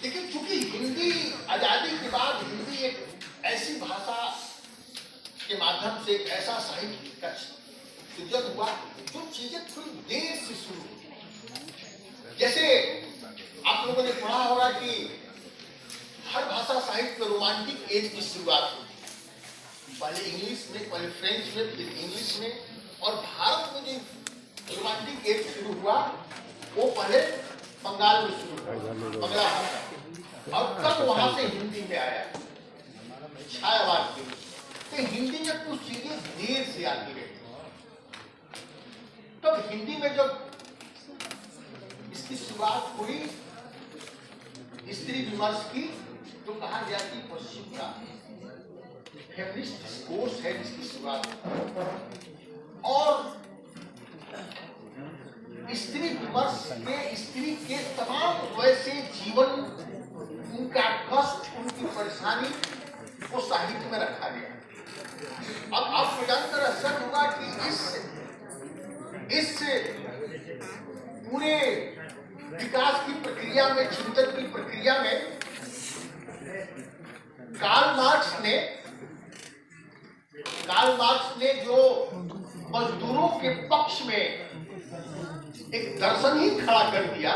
लेकिन चूंकि हिंदी आजादी के बाद हिंदी एक ऐसी भाषा के माध्यम से एक ऐसा साहित्य का सृजन हुआ जो चीजें थोड़ी देर से शुरू हुई। जैसे आप लोगों ने पढ़ा होगा कि हर भाषा साहित्य में रोमांटिक एज की शुरुआत हुई, पहले इंग्लिश में, पहले फ्रेंच में, फिर इंग्लिश में, और भारत में जो रोमांटिक एज शुरू हुआ वो पहले बंगाल में शुरू हुआ, बंगला भाषा, और तब वहां से हिंदी में आया छायावाद की। तो हिंदी में कुछ चीजें देर से आती रही। तब हिंदी में जब इसकी शुरुआत हुई स्त्री विमर्श की, तो कहा गया कि पश्चिम का फेमिनिस्ट डिस्कोर्स है जिसकी शुरुआत, और स्त्री विमर्श में स्त्री के तमाम वैसे जीवन, उनका कष्ट, उनकी परेशानी को साहित्य में रखा गया। अब आपको जानकर आश्चर्य होगा कि इस पूरे विकास की प्रक्रिया में, चिंतन की प्रक्रिया में कार्ल मार्क्स ने जो मजदूरों के पक्ष में एक दर्शन ही खड़ा कर दिया,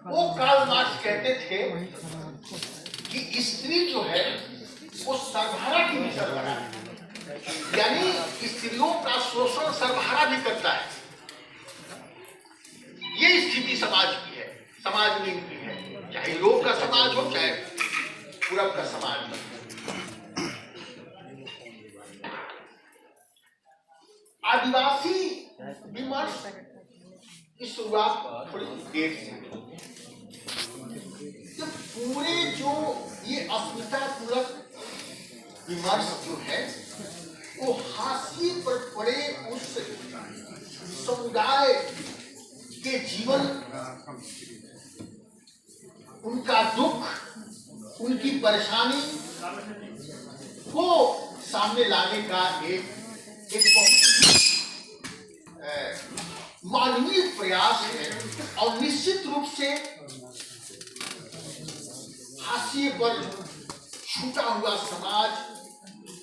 वो कार्ल मार्क्स कहते थे कि स्त्री जो है वो सर्वहारा की भी सर्वहारा है, यानी स्त्रियों का शोषण सर्वहारा भी करता है। ये स्थिति समाज की है, समाज में इनकी है, चाहे यूरोप का समाज हो चाहे पूरब का समाज हो। आदिवासी विमर्श की शुरुआत थोड़ी देर से, जब पूरे जो ये अस्मितापूर्वक विमर्श जो है वो हाशिए पर पड़े उस समुदाय के जीवन, उनका दुख, उनकी परेशानी को सामने लाने का एक बहुत मानवीय प्रयास है, और निश्चित रूप से हाशिए पर छूटा हुआ समाज,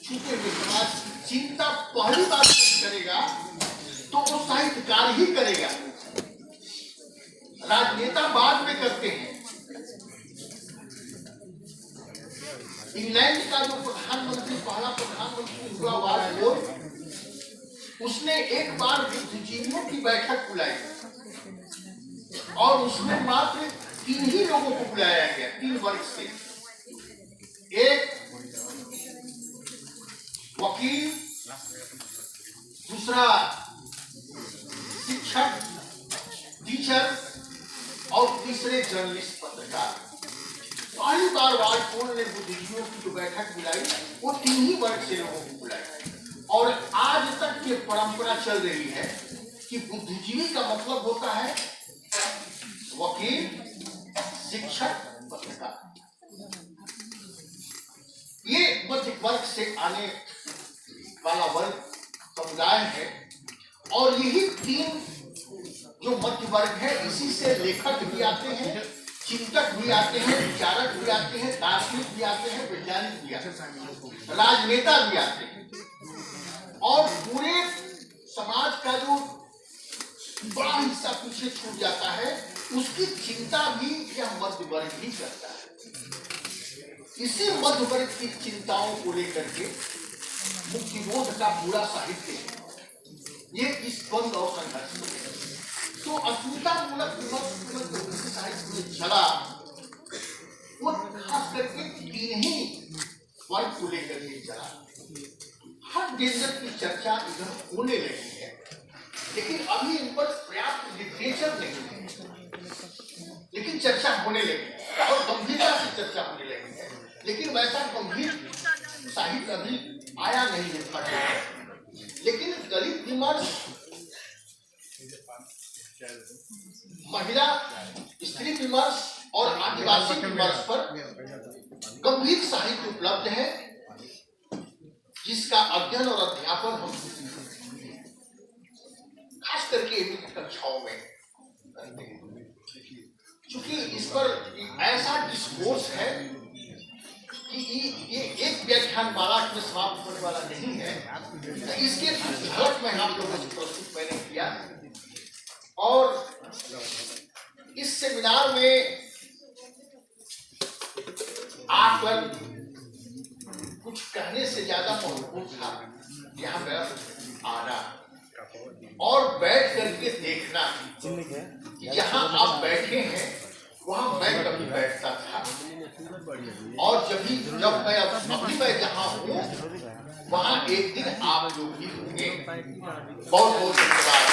छूटे हुए समाज चिंता पहली बार करेगा तो वो साहित्यकार ही करेगा, राजनेता बाद में करते हैं। इंग्लैंड का जो प्रधानमंत्री, पहला प्रधानमंत्री हुआ वाजपेयी, उसने एक बार बुद्धिजीवियों की बैठक बुलाई और उसमें मात्र 3 ही लोगों को बुलाया गया, 3 वर्ग से, एक वकील, दूसरा शिक्षक, टीचर, और तीसरे जर्नलिस्ट, पत्रकार। पहली बार वाजपेयी ने बुद्धिजीवियों की जो बैठक बुलाई वो 3 ही वर्ग से लोगों को बुलाया, और आज तक ये परंपरा चल रही है कि बुद्धिजीवी का मतलब होता है वकील, शिक्षक, पत्रकार। ये मध्य वर्ग से आने वाला वर्ग समुदाय है, और यही 3 जो मध्य वर्ग है, इसी से लेखक भी आते हैं, चिंतक भी आते हैं, विचारक भी आते हैं, दार्शनिक भी आते हैं, वैज्ञानिक भी आते हैं, राजनेता भी आते हैं, और पूरे समाज का जो बड़ा हिस्सा पीछे छूट जाता है उसकी चिंता भी यह मध्य वर्ग ही करता है। इसी मध्य वर्ग की चिंताओं को लेकर के मुक्तिबोध का पूरा साहित्य है, ये इस द्वंद और संघर्ष में। तो अस्मितामूलक विमर्श साहित्य में चला, वो खास करके 3 ही वर्ग को लेकर के चला। हर जेंडर की चर्चा इधर होने लगी है, लेकिन अभी इन पर पर्याप्त लिटरेचर नहीं है, लेकिन चर्चा होने लगी और गंभीरता से चर्चा होने लगी है, लेकिन वैसा गंभीर साहित्य अभी आया नहीं है। लेकिन दलित विमर्श, महिला स्त्री विमर्श और आदिवासी विमर्श पर गंभीर साहित्य उपलब्ध है, जिसका अध्ययन और अध्यापन हम खास करके कक्षाओं में करते हैं। क्योंकि इस पर ऐसा डिस्कोर्स है कि ये एक व्याख्यान माला में समाप्त होने वाला नहीं है। तो इसके कुछ झलक में आप लोगों को प्रस्तुत मैंने किया, और इस सेमिनार में आकर कुछ कहने से ज्यादा महत्वपूर्ण था यहाँ मेरा आना और बैठ करके देखना कि जहाँ आप बैठे हैं वहाँ मैं कभी बैठता था, और जब मैं अभी मैं जहाँ हूँ वहाँ एक दिन आप लोग भी होंगे। बहुत बहुत धन्यवाद।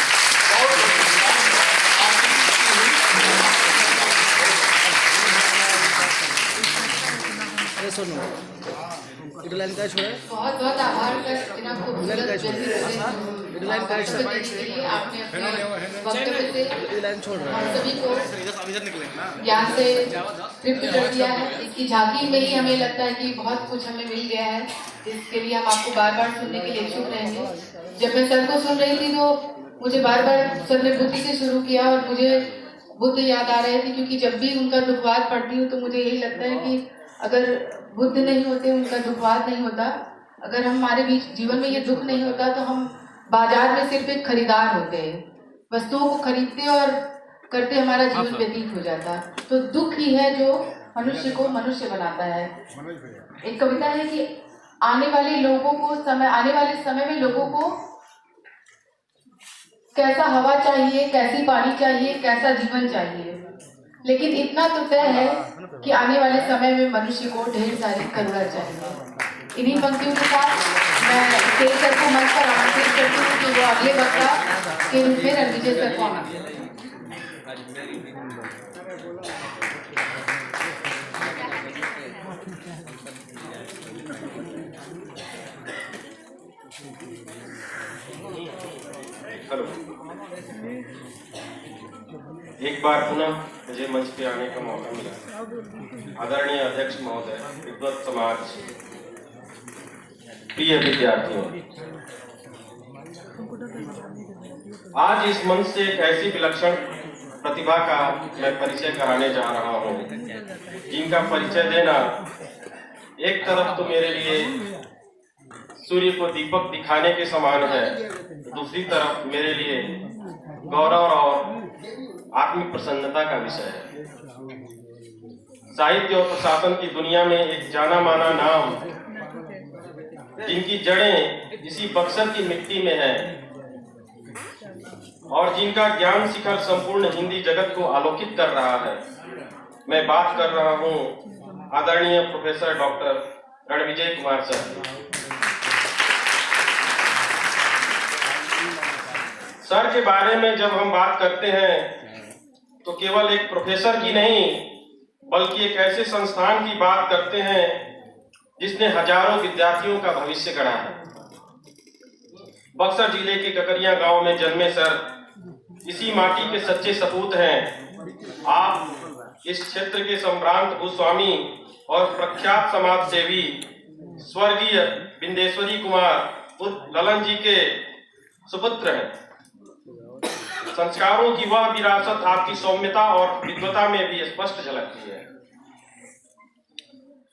लाइन का छोड़ा बहुत बहुत आभार इतना खूबसूरत आपने अपने वक्तव्य से लाइन छोड़ रहा हम सभी को ज्ञान से तृप्त कर दिया है। इसकी झांकी में ही हमें लगता है कि बहुत कुछ हमें मिल गया है, जिसके लिए हम आपको बार बार सुनने के लिए इच्छुक रहेंगे। जब मैं सर को सुन रही थी तो मुझे बार बार सर ने बुद्धि से शुरू किया और मुझे बुद्ध याद आ रहे थे, क्योंकि जब भी उनका दुखवाद पढ़ती हूँ तो मुझे यही लगता है कि अगर बुद्ध नहीं होते, उनका दुखवाद नहीं होता, अगर हमारे बीच जीवन में ये दुख नहीं होता तो हम बाजार में सिर्फ एक खरीदार होते हैं, वस्तुओं को खरीदते और करते हमारा जीवन व्यतीत हो जाता। तो दुख ही है जो मनुष्य को मनुष्य बनाता है। एक कविता है कि आने वाले समय में लोगों को कैसा हवा चाहिए, कैसी पानी चाहिए, कैसा जीवन चाहिए, लेकिन इतना तो तय है कि आने वाले समय में मनुष्य को ढेर सारी करुणा चाहिए। इन्हीं पंक्तियों के साथ मैं स्टेज सर को मंच पर आमंत्रित करती हूँ कि वो अगले वक्ता के रूप में रणविजय सर को आमंत्रित करें। हेलो, एक बार पुनः मुझे मंच पे आने का मौका मिला। आदरणीय अध्यक्ष महोदय, विद्वत समाज, प्रिय विद्यार्थियों, आज इस मंच से एक ऐसी विलक्षण प्रतिभा का मैं परिचय कराने जा रहा हूँ, जिनका परिचय देना एक तरफ तो मेरे लिए सूर्य को दीपक दिखाने के समान है, दूसरी तरफ मेरे लिए गौरव और आत्मिक प्रसन्नता का विषय है। साहित्य और प्रशासन की दुनिया में एक जाना माना नाम, जिनकी जड़ें इसी बक्सर की मिट्टी में है और जिनका ज्ञान शिखर संपूर्ण हिंदी जगत को आलोकित कर रहा है। मैं बात कर रहा हूँ आदरणीय professor doctor Ranvijay Kumar sir के बारे में जब हम बात करते हैं तो केवल एक प्रोफेसर की नहीं, बल्कि एक ऐसे संस्थान की बात करते हैं जिसने हजारों विद्यार्थियों का भविष्य गढ़ा है। बक्सर जिले के ककरिया गांव में जन्मे सर इसी माटी के सच्चे सपूत हैं। आप इस क्षेत्र के सम्भ्रांत भूस्वामी और प्रख्यात समाज सेवी स्वर्गीय बिंदेश्वरी कुमार उर्फ ललन जी के सुपुत्र हैं। संस्कारों की वह विरासत आपकी सौम्यता और विद्वता में भी स्पष्ट झलकती है।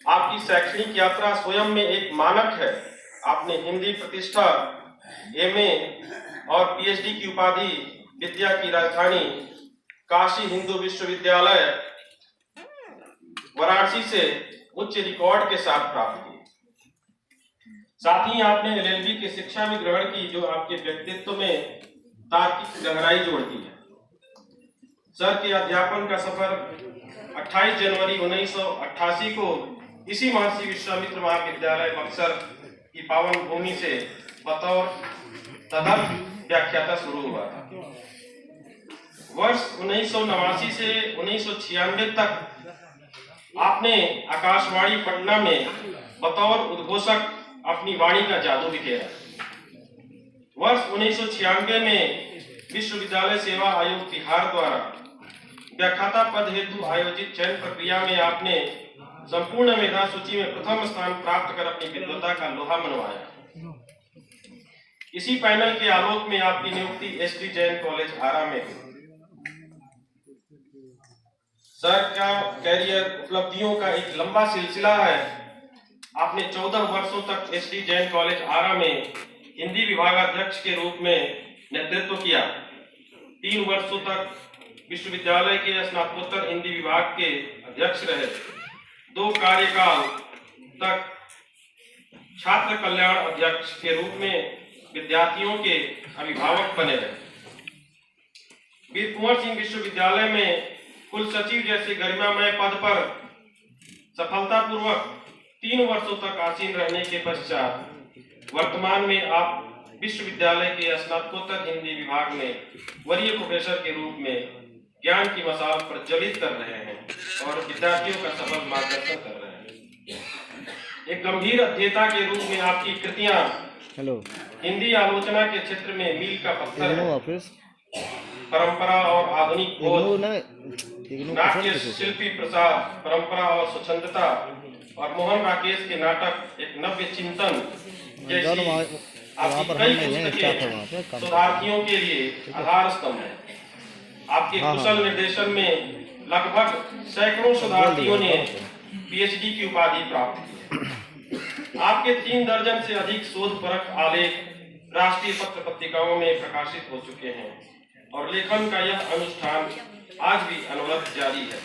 आपकी शैक्षणिक यात्रा स्वयं में एक मानक है। आपने हिंदी प्रतिष्ठा, एमए और पीएचडी की उपाधि विद्या की राजधानी काशी हिंदू विश्वविद्यालय वाराणसी से उच्च रिकॉर्ड के साथ प्राप्त की। साथ ही आपने एलएलबी की शिक्षा भी ग्रहण की, जो आपके व्यक्तित्व में तार्किक गहराई जोड़ती है। सर के अध्यापन का सफर 28 जनवरी 1988 को इसी महर्षि विश्वामित्र महाविद्यालय बक्सर की पावन भूमि से बतौर तदर्थ व्याख्याता शुरू हुआ था। वर्ष 1989 से 1996 तक आपने आकाशवाणी पटना में बतौर उद्घोषक अपनी वाणी का जादू बिखेरा। वर्ष 1996 में विश्वविद्यालय सेवा आयोग बिहार द्वारा व्याख्याता पद हेतु आयोजित चयन प्रक्रिया में आपने संपूर्ण मेधा सूची में प्रथम स्थान प्राप्त कर अपनी विद्वता का लोहा मनवाया। इसी पैनल के आलोक में आपकी नियुक्ति एसडी जैन कॉलेज आरा में हुई। सर का कैरियर उपलब्धियों का एक लंबा सिलसिला है। आपने 14 वर्षों तक एसडी जैन कॉलेज आरा में हिंदी विभागाध्यक्ष के रूप में नेतृत्व किया। 3 वर्षों तक विश्वविद्यालय के स्नातकोत्तर हिंदी विभाग के अध्यक्ष रहे। 2 कार्यकाल तक छात्र कल्याण अध्यक्ष के रूप में विद्यार्थियों के अभिभावक बने रहे। वीर कुंवर सिंह विश्वविद्यालय में कुल सचिव जैसे गरिमामय पद पर सफलतापूर्वक 3 वर्षों तक आसीन रहने के पश्चात वर्तमान में आप विश्वविद्यालय के स्नातकोत्तर हिंदी विभाग में वरीय प्रोफेसर के रूप में ज्ञान की मशाल प्रज्वलित कर रहे हैं और विद्यार्थियों का सफल मार्गदर्शन कर रहे हैं। एक गंभीर अध्येता के रूप में आपकी कृतियां हिंदी आलोचना के क्षेत्र में मील का पत्थर है। परंपरा और आधुनिक बोध, नाट्य शिल्पी प्रसाद, परंपरा और स्वच्छंदता और मोहन राकेश के नाटक एक नव्य चिंतन जैसी आपकी कई पुस्तकें शोधार्थियों के लिए आधार स्तंभ है। आपके कुशल निर्देशन में लगभग सैकड़ों शोधार्थियों ने पीएचडी की उपाधि प्राप्त की है। आपके 3 दर्जन से अधिक शोधपरक आलेख राष्ट्रीय पत्र पत्रिकाओं में प्रकाशित हो चुके हैं और लेखन का यह अनुष्ठान आज भी अनवरत जारी है।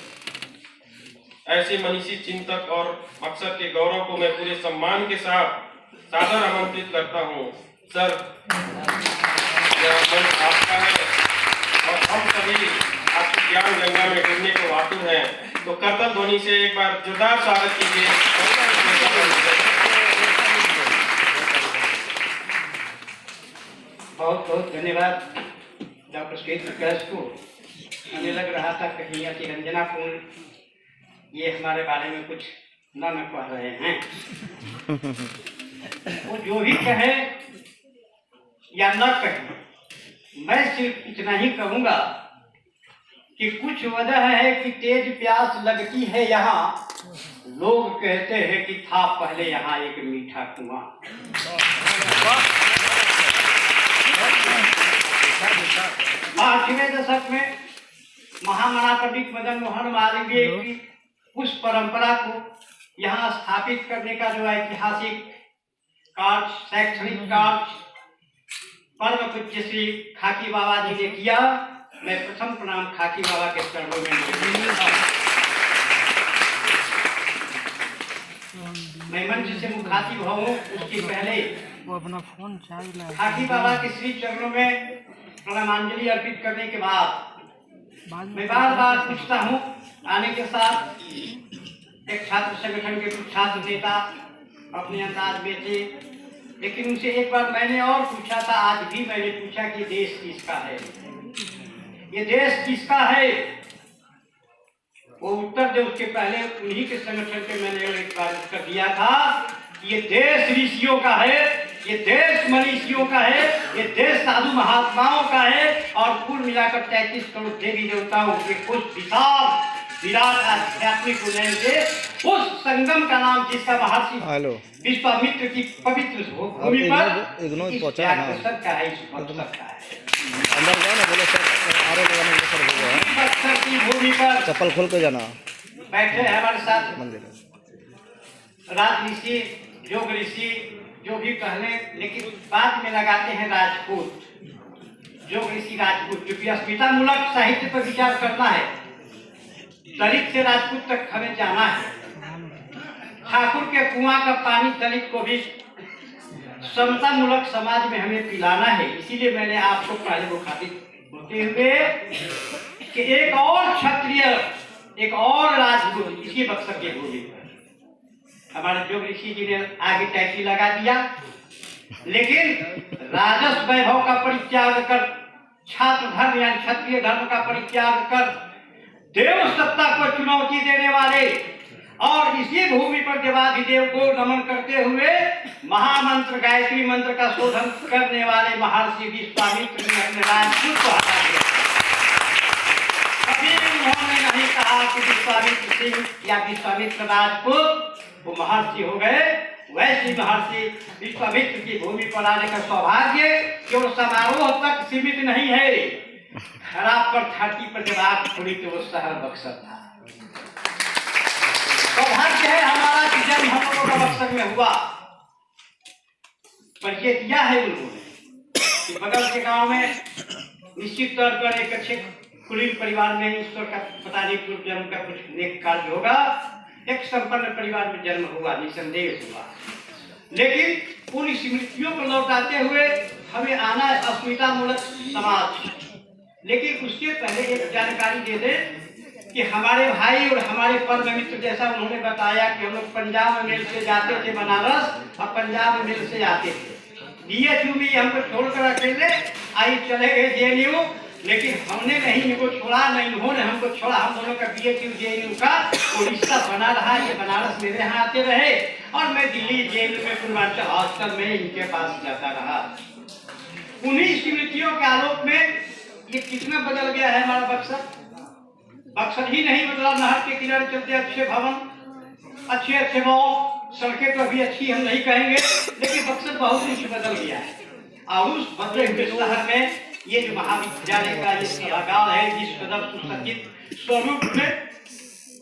ऐसे मनीषी चिंतक और मकसद के गौरव को मैं पूरे सम्मान के साथ सादर आमंत्रित करता हूँ। सर, यह मंच आपका है और हम सभी आपकी ज्ञान गंगा में डूबने को आतुर हैं। तो करतल ध्वनि से एक बार जोरदार स्वागत कीजिए। बहुत बहुत धन्यवाद डॉक्टर श्वेत प्रकाश को। हमें लग रहा था कहीं अतिरंजनापूर्ण ये हमारे बारे में कुछ न कह रहे हैं। वो जो भी कहे या न कहे, मैं सिर्फ इतना ही कहूँगा कि कुछ वजह है कि तेज प्यास लगती है यहाँ। लोग कहते हैं कि था पहले यहाँ एक मीठा कुआं। 8वें दशक में महामना पंडित मदन मोहन मालवीय की उस परंपरा को यहाँ स्थापित करने का जो ऐतिहासिक कार्य, शैक्षणिक कार्य परम पूज्य श्री खाकी बाबा जी ने किया। मैं प्रथम प्रणाम खाकी बाबा के चरणों में मैं मंच से मुखातिब हूँ। उसके पहले वो अपना फोन चार्ज लगा खाकी बाबा के श्री चरणों में प्रणामांजलि अर्पित करने के बाद मैं बार बार पूछता हूँ, आने के साथ एक छात्र संगठन के कुछ छात्र नेता अपने अंदाज में थे, लेकिन उनसे एक बार मैंने और पूछा था, आज भी मैंने पूछा कि देश किसका है, ये देश किसका है। वो उत्तर दे, उसके पहले उन्हीं के संगठन के मैंने एक बार उत्तर दिया था कि ये देश ऋषियों का है, ये देश मनीषियों का है, ये देश साधु महात्माओं का है और कुल मिलाकर 33 करोड़ देवी देवताओं के उस विशाल विराट आध्यात्मिक उन्नयन के उस संगम का नाम जिसका महर्षि विश्वामित्र की पवित्र भूमि पर का है, की भूमि पर चप्पल खोल के जाना। बैठे हैं हमारे साथ राज ऋषि, योग ऋषि, जो भी कहने, लेकिन बाद में लगाते हैं राजपूत, योग ऋषि राजपूत, क्योंकि अस्मिता मूलक साहित्य पर विचार करना है। दलित से राजपूत तक हमें जाना है। ठाकुर के कुआं का पानी दलित को भी समता मूलक समाज में हमें पिलाना है। इसीलिए मैंने आपको पहले मुखातिब होते हुए कि एक और क्षत्रिय, एक और राजपूत इसी बक्सर के भूमि पर हमारे योग ऋषि जी ने आगे टैक्सी लगा दिया, लेकिन राजस वैभव का परित्याग कर, छात्र धर्म या क्षत्रिय धर्म का परित्याग कर देव सत्ता को चुनौती देने वाले और इसी भूमि पर देवाधिदेव को नमन करते हुए महामंत्र गायत्री मंत्र का शोधन करने वाले महर्षि विश्वामित्र ने अपने राजपूत को हटा दिया। कभी उन्होंने नहीं कहा कि विश्वामित्र सिंह या विश्वामित्र राजपूत, वो महर्षि हो गए। वैसे महर्षि विश्वामित्र की भूमि पर आने का सौभाग्य केवल समारोह तक सीमित नहीं है, खराब पर धरती पर जब आग खुली तो वो शहर बक्सर था। सौभाग्य है हमारा कि जन्म हम लोगों का बक्सर में हुआ। परिचय दिया है उन्होंने कि बगल के गांव में निश्चित तौर पर एक अच्छे कुलीन परिवार में ईश्वर का पता नहीं पूर्व जन्म का कुछ नेक कार्य होगा, एक संपन्न परिवार में जन्म हुआ, निसंदेह हुआ। लेकिन उन स्मृतियों को लौटाते हुए हमें आना है अस्मिता मूलक समाज। लेकिन उसके पहले एक जानकारी दे दे कि हमारे भाई और हमारे परम मित्र जैसा उन्होंने बताया कि हम लोग पंजाब मेल से जाते थे बनारस और पंजाब मेल से आते थे। DHU में हमको छोड़कर अकेले आई चले गए JNU, लेकिन हमने नहीं इनको छोड़ा, नहीं इन्होंने हमको छोड़ा। हम दोनों का DHU JNU का वो रिश्ता बना रहा। ये बनारस मेरे यहाँ आते रहे और मैं दिल्ली JNU में पूर्वांचल हॉस्टल में इनके पास जाता रहा। उन्हीं स्मृतियों के आलोक में ये कितना बदल गया है हमारा बक्सर। बक्सर ही नहीं बदला, नहर के किनारे चलते अच्छे भवन, अच्छे अच्छे मॉल, सड़कें तो अभी अच्छी हम नहीं कहेंगे, लेकिन बक्सर बहुत कुछ बदल गया है। और उस बदले हुए शहर में ये जो महाविद्यालय का ये सभागार है, जिस कदर सुसज्जित स्वरूप में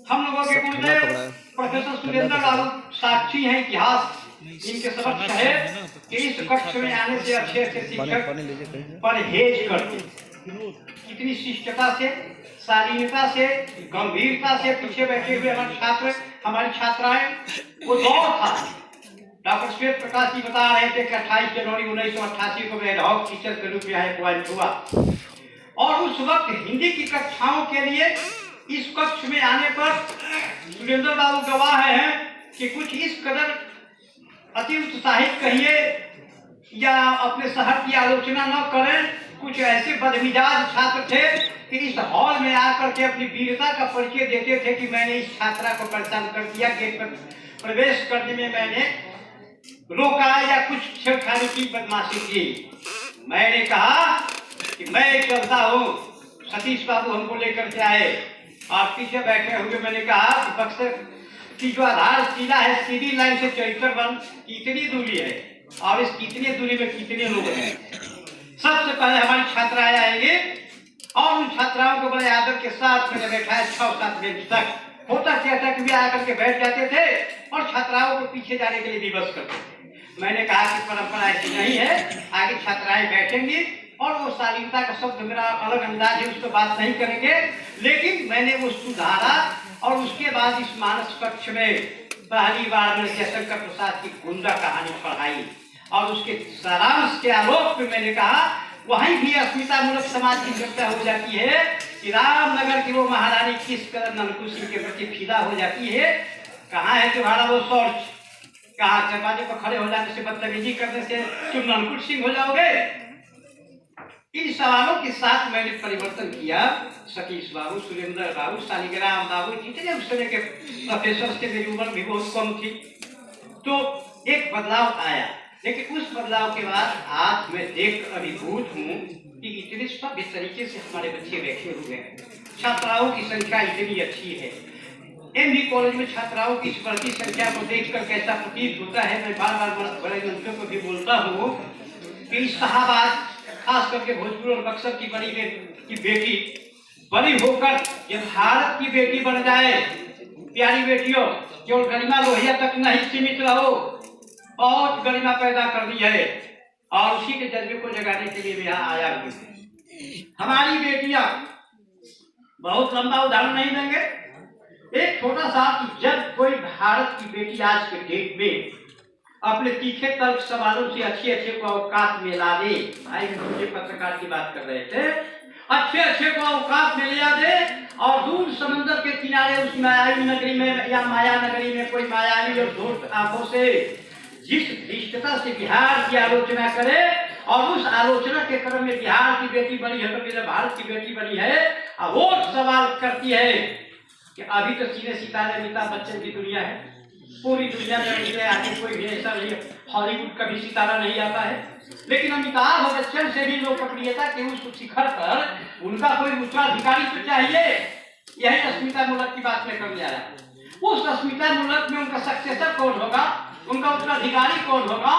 हम लोगों के गुरुदेव प्रोफेसर सुरेंद्र बाबू साक्षी हैं, इतिहास इनके समक्ष है कि इस कक्ष में आने से अच्छे अच्छे शिक्षक परहेज करते। कितनी शिष्टता से, शालीनता से, गंभीरता से पीछे बैठे हुए हमारे छात्र, हमारी छात्राएं, वो दौर था। डॉक्टर श्वेत प्रकाश जी बता रहे थे कि 28 जनवरी 1988 को मैं एडहॉक टीचर के रूप में यहाँ अपॉइंट हुआ और उस वक्त हिंदी की कक्षाओं के लिए इस कक्ष में आने पर सुरेंद्र बाबू गवाह हैं कि कुछ इस कदर अति उत्साहित कहिए या अपने शहर की आलोचना न करें, कुछ ऐसे बदमिजाज छात्र थे कि इस हॉल में आकर के अपनी वीरता का परिचय देते थे कि मैंने इस छात्रा को परेशान कर दिया, गेट पर प्रवेश करने में मैंने रोका या कुछ छेड़खानी की, बदमाशी की। मैंने कहा कि मैं चलता हूँ, सतीश बाबू हमको लेकर के आए और पीछे बैठे हुए मैंने कहा कि बक्सर की जो आधारशिला है, सीधी लाइन से चरित्र वन कितनी दूरी है और इस कितनी दूरी में कितने लोग हैं। सबसे पहले हमारी छात्राएं आएंगे और उन छात्राओं को बड़े आदर के साथ मैंने बैठाया 6-7 बेंच तक। होता क्या था कि वे आकर के बैठ जाते थे और छात्राओं को पीछे जाने के लिए विवश करते थे। मैंने कहा कि परंपरा ऐसी नहीं है, आगे छात्राएं बैठेंगी और वो शालीनता का शब्द मेरा अलग अंदाज है, उस पर बात नहीं करेंगे, लेकिन मैंने वो सुधारा और उसके बाद इस मानस कक्ष में पहली बार मैंने जयशंकर प्रसाद की गुंडा कहानी पढ़ाई और उसके सारांश के आलोक में मैंने कहा वहीं भी अस्मिता मूलक समाज की चर्चा हो जाती है कि रामनगर की वो महारानी किस कदर ननकू सिंह के प्रति फिदा हो जाती है। कहाँ है तुम्हारा वो सोच, कहाँ दरवाजे पर खड़े हो जाने से, बदतमीजी करने से तुम ननकुट सिंह हो जाओगे। इन सवालों के साथ मैंने परिवर्तन किया। सतीश बाबू, सुरेंद्र बाबू, शालिग्राम बाबू, जितने उस समय के प्रोफेसर थे, मेरी उम्र भी बहुत कम थी, तो एक बदलाव आया। लेकिन उस बदलाव के बाद आज मैं देख अभिभूत हूँ कि इतने सभ्य तरीके से हमारे बच्चे बैठे हुए हैं, छात्राओं की संख्या इतनी अच्छी है। MB कॉलेज में छात्राओं की इस बढ़ती संख्या को देखकर कैसा प्रतीत होता है। मैं बार बार बड़े मंचों को भी बोलता हूँ कि इलाहाबाद, खास करके भोजपुर और बक्सर की बेटी बड़ी होकर जब भारत की बेटी बन जाए, प्यारी बेटियों, केवल गरिमा लोहिया तक नहीं सीमित रहो, बहुत गरिमा पैदा कर दी है और उसी के जज्बे को जगाने के लिए यहाँ आया हुई। हमारी बेटियां, बहुत लंबा उदाहरण नहीं देंगे, एक छोटा सा कि जब कोई भारत की बेटी आज के डेट में अपने तीखे तर्क सवालों से अच्छे अच्छे को औकात में ला दे, भाई मुझे पत्रकार की बात कर रहे थे, अच्छे अच्छे को औकात में ले दे और दूर समंदर के किनारे उस मायावी नगरी में या माया नगरी में कोई मायावी और धूर्त आंखों से जिस धृष्टता से बिहार की आलोचना करे और उस आलोचना के क्रम में बिहार की बेटी बनी है तो मेरे भारत की बेटी बनी है, और वो सवाल करती है कि अभी तो सीने सितारे अमिताभ बच्चन की दुनिया है, पूरी दुनिया में उनसे आगे कोई भी ऐसा नहीं, हॉलीवुड का भी सितारा नहीं आता है, लेकिन अमिताभ बच्चन से भी लोकप्रियता के उस शिखर पर उनका कोई उत्तराधिकारी तो चाहिए। यही अस्मिता मूलक की बात में करने आया। उस अस्मिता मूलक में उनका सक्सेसर कौन होगा, उनका उत्तराधिकारी कौन होगा,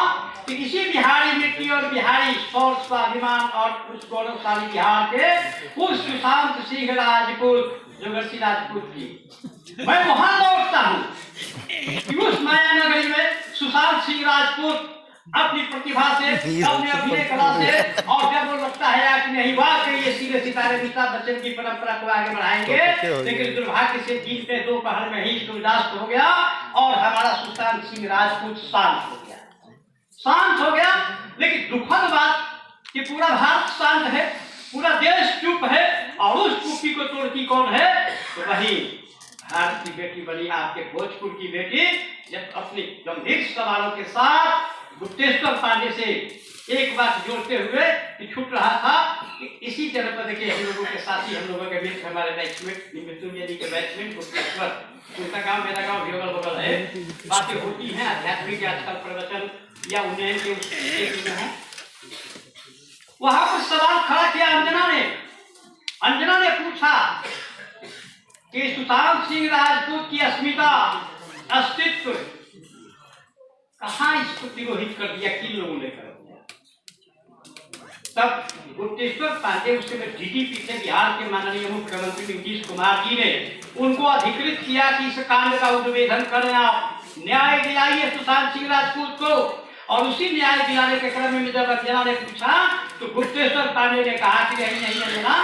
कि इसी बिहारी मिट्टी और बिहारी शौर्य स्वाभिमान और उस गौरवशाली बिहार के उस सुशांत सिंह राजपूत जोगर्सी राजपूत की मैं वहां लौटता हूँ कि उस माया नगरी में सुशांत सिंह राजपूत अपनी प्रतिभा से, अपने अभिनय कला से, और जब वो लगता है कि नहीं वाकई ये सीधे सितारे अमिताभ बच्चन की परंपरा को आगे बढ़ाएंगे, लेकिन दुर्भाग्य से दिन के दोपहर में ही सूर्यास्त हो गया और हमारा सुशांत सिंह राजपूत शांत हो गया। लेकिन दुखद बात कि पूरा भारत शांत है, पूरा देश चुप है, और उस चुप्पी को तोड़ती कौन है? तो वही भारत की बेटी बनी आपके भोजपुर की बेटी, जब अपने गंभीर सवालों के साथ गुप्तेश्वर पांडे से एक बात जोड़ते हुए कि छूट रहा था कि इसी जनपद के हम लोगों के साथी, हम लोगों के मित्र, हमारे बैचमेट मृत्युंजय के बैचमेट गुप्तेश्वर, उनका गांव मेरा गांव भी अगल बगल है, बातें होती हैं आध्यात्मिक आजकल प्रवचन या उन्नयन के उस में है। वहां पर सवाल खड़ा किया अंजना ने पूछा कि सुशांत सिंह राजपूत की अस्मिता, अस्तित्व कहाँ इसको तिरोहित कर दिया, किन लोगों ने कर दिया? तब गुप्तेश्वर पांडे उस समय डीजीपी थे बिहार के माननीय मुख्यमंत्री नीतीश कुमार जी ने उनको अधिकृत किया कि इस कांड का उद्भेदन करें, आप न्याय दिलाइए सुशांत सिंह राजपूत को। और उसी न्याय दिलाने के क्रम में जब अंजना ने पूछा तो गुप्तेश्वर पांडे ने कहा कि नहीं अंजना,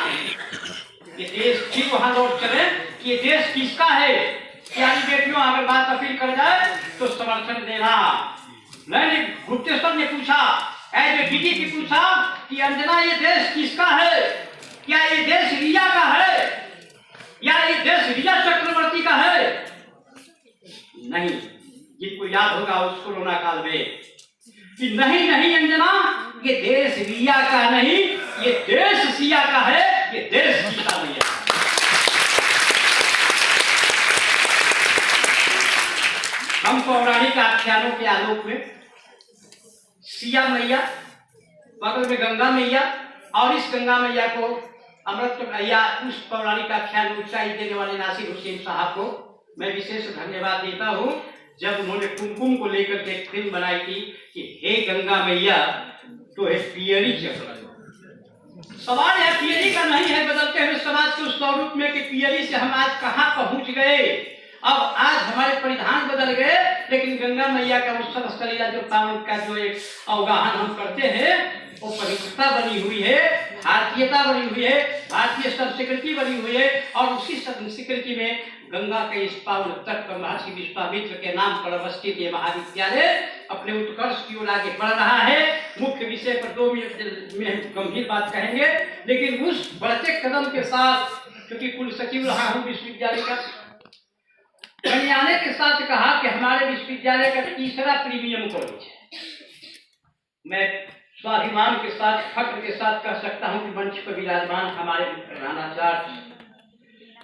ये देश फिर वहां लौट चले कि ये देश किसका है? प्यारी बेटियों, अगर बात अपील कर जाए तो समर्थन देना। मैंने गुप्तेश्वर ने पूछा, डीजीपी पूछा कि अंजना ये देश किसका है? क्या ये देश रिया का है या ये देश रिया चक्रवर्ती का है? नहीं, जिनको याद होगा उस कोरोना काल में कि नहीं अंजना, ये देश रिया का नहीं, ये देश सिया का है, ये देश सीता मैया। हम पौराणिक आख्यानों के आलोक में सिया मैया, बगल में गंगा मैया, और इस गंगा मैया को अमृत मैया, उस पौराणिक आख्यान में ऊंचाई देने वाले नासिर हुसैन साहब को मैं विशेष धन्यवाद देता हूँ, जब उन्होंने कुमकुम को लेकर के एक फिल्म बनाई थी कि हे गंगा मैया तो है पियरी चक्र। सवाल है पियरी का नहीं है, बदलते हुए समाज के उस स्वरूप में कि पियरी से हम आज कहाँ पहुंच गए। अब आज हमारे परिधान बदल गए, लेकिन गंगा मैया का उत्सव स्थलीला जो पावन का जो एक अवगाहन हम करते हैं वो पवित्रता बनी हुई है, भारतीयता बनी हुई है, भारतीय संस्कृति बनी हुई है। और उसी संस्कृति में गंगा के इस पावन तट पर महर्षि विश्वामित्र के नाम पर अवस्थित ये महाविद्यालय अपने उत्कर्ष की ओर आगे बढ़ रहा है। मुख्य विषय पर 2 मिनट में गंभीर बात कहेंगे, लेकिन उस बढ़ते कदम के साथ, क्योंकि कुल सचिव रहा हूँ विश्वविद्यालय का, मैंने आने के साथ कहा कि हमारे विश्वविद्यालय का 3रा प्रीमियम कॉलेज है। मैं स्वाभिमान के साथ, फक्र के साथ कह सकता हूं कि मंच पर विराजमान हमारे प्रधानाचार्य,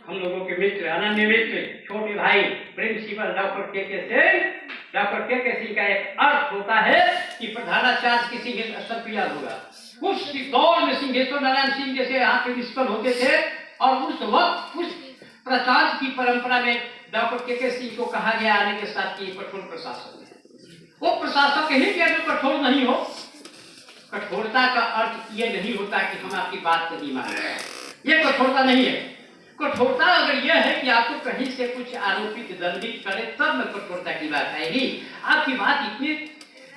हम लोगों के मित्र, अनन्य मित्र, छोटे भाई प्रिंसिपल डॉक्टर के सिंह का एक अर्थ होता है कि प्रधानाचार्य किसी के असर होगा। उस दौर में सिंहेश्वर नारायण सिंह जैसे यहाँ के प्रिंसिपल होते थे, और उस वक्त उस प्रचार की परंपरा में डॉक्टर के सिंह को कहा गया आने के साथ कि कठोर प्रशासन है। वो प्रशासक ही क्या कठोर नहीं हो। कठोरता का अर्थ ये नहीं होता कि हम आपकी बात नहीं मान रहे हैं, ये कठोरता नहीं है। कठोरता अगर यह है कि आपको कहीं से कुछ आरोपित दंडित करे तब में कठोरता की बात आएगी। आपकी बात इतनी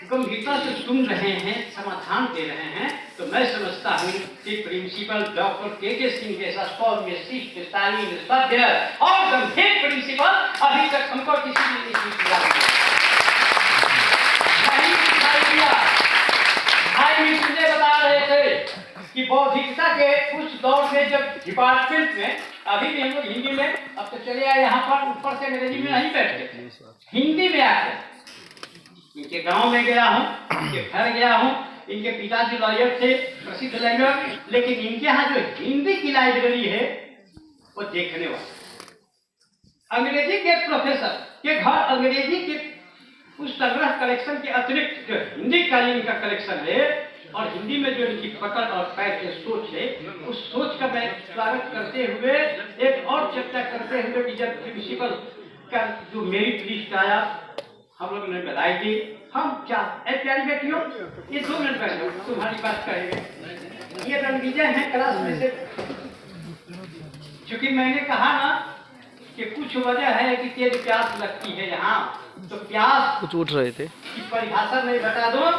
गंभीरता से सुन रहे हैं, समाधान दे रहे हैं, तो मैं समझता हूँ कि प्रिंसिपल डॉक्टर के सिंह जैसा सौम्य, शिष्ट, शालीन, सभ्य और गंभीर प्रिंसिपल अभी तक हमको किसी ने नहीं दिया। भाई मुझे बता रहे थे कि बौद्धिकता के उस दौर में जब डिपार्टमेंट में, अभी भी हम लोग हिंदी में, अब तो चले आए यहाँ पर, ऊपर से अंग्रेजी में नहीं बैठते, हिंदी में आते। इनके गांव में गया हूँ, इनके घर गया हूँ, इनके पिताजी लॉयर थे, प्रसिद्ध लॉयर, लेकिन इनके यहाँ जो हिंदी की लाइब्रेरी है वो देखने वाला। अंग्रेजी के प्रोफेसर के घर अंग्रेजी के उस संग्रह कलेक्शन के अतिरिक्त जो हिंदी कालीन का कलेक्शन है, और हिंदी में जो इनकी पकड़ और पैर की सोच है, उस सोच का मैं स्वागत करते हुए एक और चर्चा करते हुए कि जब प्रिंसिपल का जो मेरिट लिस्ट आया, हम लोग ने बधाई दी, हम क्या प्यारी बेटियों, ये 2 मिनट बैठो, तुम्हारी बात करेंगे। ये रणविजय है क्लास में से, क्योंकि मैंने कहा ना कि कुछ वजह है कि तेरी प्यास लगती है यहाँ, तो प्यास कुछ उठ रहे थे की परिभाषा नहीं बता दो,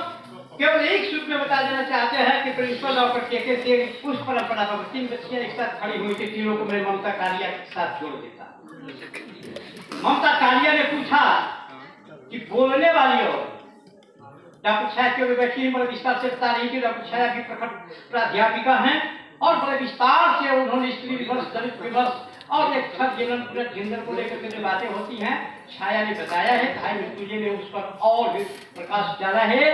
केवल एक सूत्र में बता देना चाहते हैं कि प्रिंसिपल डॉक्टर केके से उस परंपरा पर 3 बच्चियां एक साथ खड़ी हुई थी, तीनों को मैं ममता कालिया के साथ जोड़ देता। ममता कालिया ने पूछा कि बोलने वाली हो, डॉक्टर छाया के बैठी है, बड़े विस्तार से बता रही थी। डॉक्टर छाया की प्रखर प्राध्यापिका हैं और बड़े विस्तार से उन्होंने स्त्री दिवस, दलित दिवस और एक जेंडर को लेकर के जो बातें होती हैं छाया ने बताया है। भाई मृत्युंजय ने उस पर और भी प्रकाश डाला है,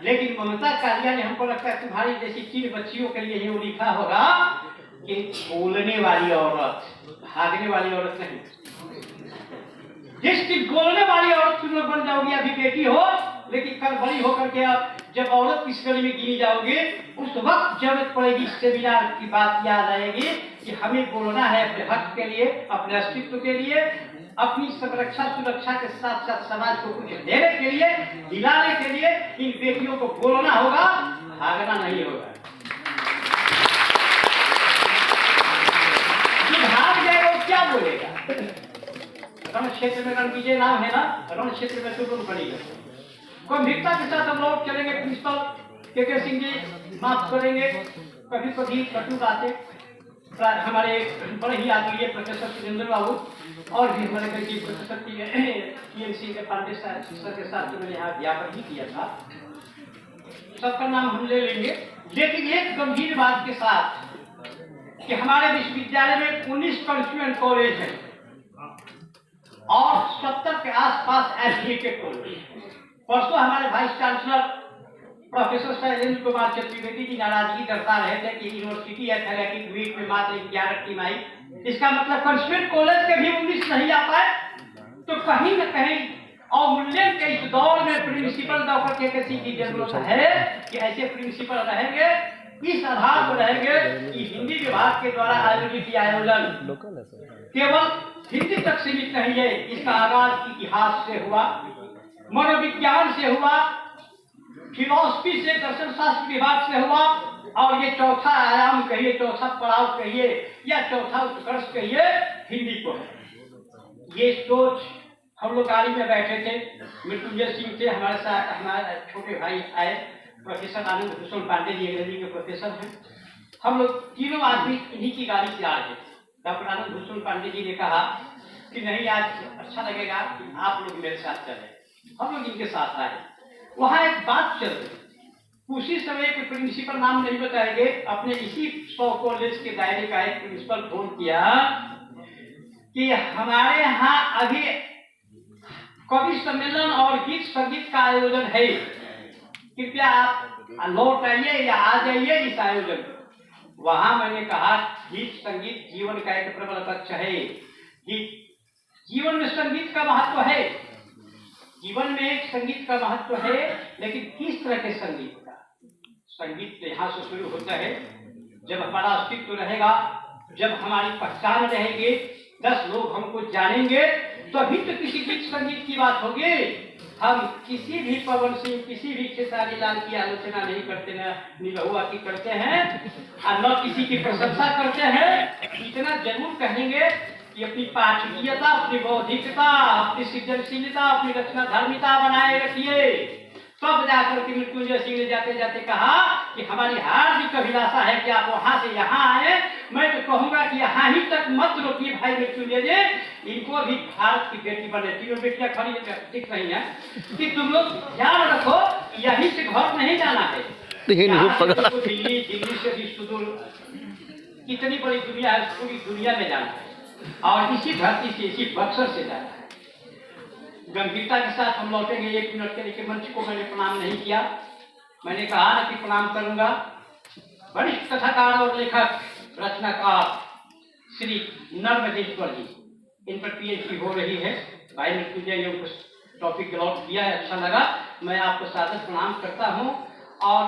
लेकिन ममता कालिया ने हमको लगता है तुम्हारी जैसी 3 बच्चियों के लिए ही वो लिखा होगा कि बोलने वाली औरत, भागने वाली औरत नहीं। जिसकी बोलने वाली औरत तुम लोग बन जाओगी, अभी बेटी हो लेकिन कल बड़ी होकर के आप जब औरत किस गली में गिनी जाओगे, उस वक्त जरूरत पड़ेगी सेमिनार की बात याद आएगी कि हमें बोलना है अपने हक के लिए, अपने अस्तित्व के लिए, अपनी संरक्षा सुरक्षा के साथ साथ समाज को कुछ देने के लिए, दिलाने के लिए इन बेटियों को बोलना होगा, भागना नहीं होगा। जो भाग जाएगा वो क्या बोलेगा? रण क्षेत्र में रणविजय नाम है ना, रण क्षेत्र में तो बनेगा। गंभीरता के साथ हम लोग चलेंगे। प्रिंसिपल केके सिंह जी माफ करेंगे, कभी कभी कटु बातें हमारे बड़े ही आदरणीय प्रोफेसर सुरेंद्र बाबू और भी हमारे कई प्रोफेसर TNC के पांडे सर के साथ जो मैंने यहाँ ज्ञापन ही किया था, सबका नाम हम ले लेंगे। लेकिन एक गंभीर बात के साथ कि हमारे विश्वविद्यालय में 19 कंस्टिट्यूएंट कॉलेज है और 70 के आसपास एफिलिएटेड कॉलेज। परसों हमारे vice chancellor professor Shailendra Kumar Chaturvedi ji नाराजगी दर्शा रहे थे कि यूनिवर्सिटी एथलेटिक मीट में मात्र 11 टीम आई। इसका मतलब कंस्टिट्यूएंट कॉलेज के भी 19 नहीं आ पाए, तो कहीं न कहीं अवमूल्यन के इस दौर में प्रिंसिपल डॉक्टर केके सिंह की जरूरत है कि ऐसे प्रिंसिपल रहेंगे, इस आधार पर रहेंगे कि हिंदी विभाग के द्वारा आयोजित आयोजन केवल हिंदी तक सीमित नहीं है। इसका आगाज इतिहास से हुआ, मनोविज्ञान से हुआ, फिलॉसफी से, दर्शन शास्त्र विभाग से हुआ, और ये चौथा आयाम कहिए, चौथा पड़ाव कहिए या चौथा उत्कर्ष कहिए, हिंदी को है। ये सोच हम लोग गाड़ी में बैठे थे, मृत्युंजय सिंह थे हमारे साथ, हमारे छोटे भाई आए, प्रोफेसर आनंद भूषण पांडे जी अंग्रेजी के प्रोफेसर हैं। हम लोग तीनों आदमी इन्हीं की गाड़ी से आ रहे थे। डॉक्टर आनंद भूषण पांडे जी ने कहा कि नहीं, आज अच्छा लगेगा कि आप लोग मेरे साथ चले। हम लोग इनके साथ आए। वहां एक बात चल रही, उसी समय के प्रिंसिपल नाम नहीं बताएंगे, अपने इसी 100 कॉलेज के दायरे का एक प्रिंसिपल फोन किया कि हमारे यहाँ अभी कवि सम्मेलन और गीत संगीत का आयोजन है, कृपया आप लौट आइए या आ जाइए इस आयोजन। वहां मैंने कहा गीत संगीत जीवन का एक प्रबल पक्ष है, जीवन में संगीत का महत्व है, जीवन में एक संगीत का महत्व है, लेकिन किस तरह के संगीत का? संगीत तो यहाँ से शुरू होता है, जब हमारा अस्तित्व रहेगा, जब हमारी पहचान रहेगी, 10 लोग हमको जानेंगे, तभी तो किसी गीत संगीत की बात होगी। हम किसी भी पवन सिंह, किसी भी खेसारी लाल की आलोचना नहीं करते, न निरहुआ की करते हैं और न किसी की प्रशंसा करते हैं। इतना जरूर कहेंगे कि अपनी पाठकीयता, अपनी बौद्धिकता, अपनी सृजनशीलता, अपनी रचनाधर्मिता बनाए रखिए। तब जाकर के मृत्युंजय सिंह ने जाते जाते कहा कि हमारी हार्दिक अभिलाषा है कि आप वहां से यहाँ आए। मैं तो कहूंगा कि यहाँ ही तक मत रोकिए भाई मृत्युंजय जी, इनको भी भारत की बेटी बने। तीनों बेटियां खड़ी दिख रही हैं कि तुम लोग ध्यान रखो, यहीं से घर नहीं जाना है, दिल्ली, दिल्ली से भी सुदूर, कितनी बड़ी दुनिया है, पूरी दुनिया में जाना है और इसी धरती से, इसी बक्सर से जाना है। गंभीरता के साथ हम लौटेंगे। 1 मिनट के लिए मंच को मैंने प्रणाम नहीं किया, मैंने कहा ना कि प्रणाम करूंगा। वरिष्ठ कथाकार और लेखक रचनाकार श्री नर्मदेश्वर जी, इन पर PhD हो रही है। भाई मृत्युंजय ने टॉपिक अलॉट किया है, अच्छा लगा। मैं आपको सादर प्रणाम करता हूँ और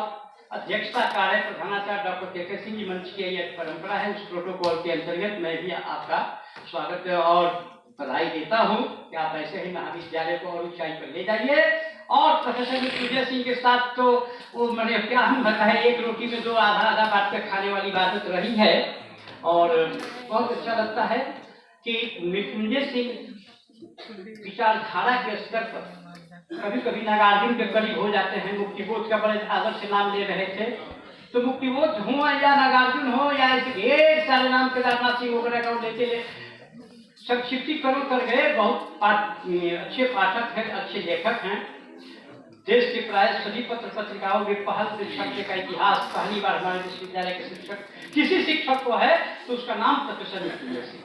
अध्यक्षता कार्य प्रधानाचार्य डॉक्टर केके सिंह जी मंच की यह परंपरा है, उस प्रोटोकॉल के अंतर्गत मैं भी आपका स्वागत और बधाई देता हूं कि आप ऐसे ही महाविद्यालय को और ऊंचाई पर ले जाइए और प्रोफेसर मृत्युंजय सिंह के साथ तो वो मैंने क्या हम बताया, एक रोटी में दो आधा आधा बांट कर खाने वाली बात तो रही है। और बहुत अच्छा लगता है कि मृत्युंजय सिंह विचारधारा के स्तर पर कभी कभी नागार्जुन के करीब हो जाते हैं। मुक्तिबोध का बड़े आदर से नाम ले रहे थे, तो मुक्तिबोध हो या नागार्जुन हो या ढेर सारे नाम केदारनाथ सिंह वगैरह का लेते संक्षिप्तीकरण कर गए। बहुत अच्छे पाठक हैं, अच्छे लेखक हैं। देश के प्राय सभी पत्र पत्रिकाओं में पहल शिक्षक का इतिहास पहली बार हमारे विश्वविद्यालय के शिक्षक किसी शिक्षक को है तो उसका नाम प्रोफेसर मृत्युंजय सिंह।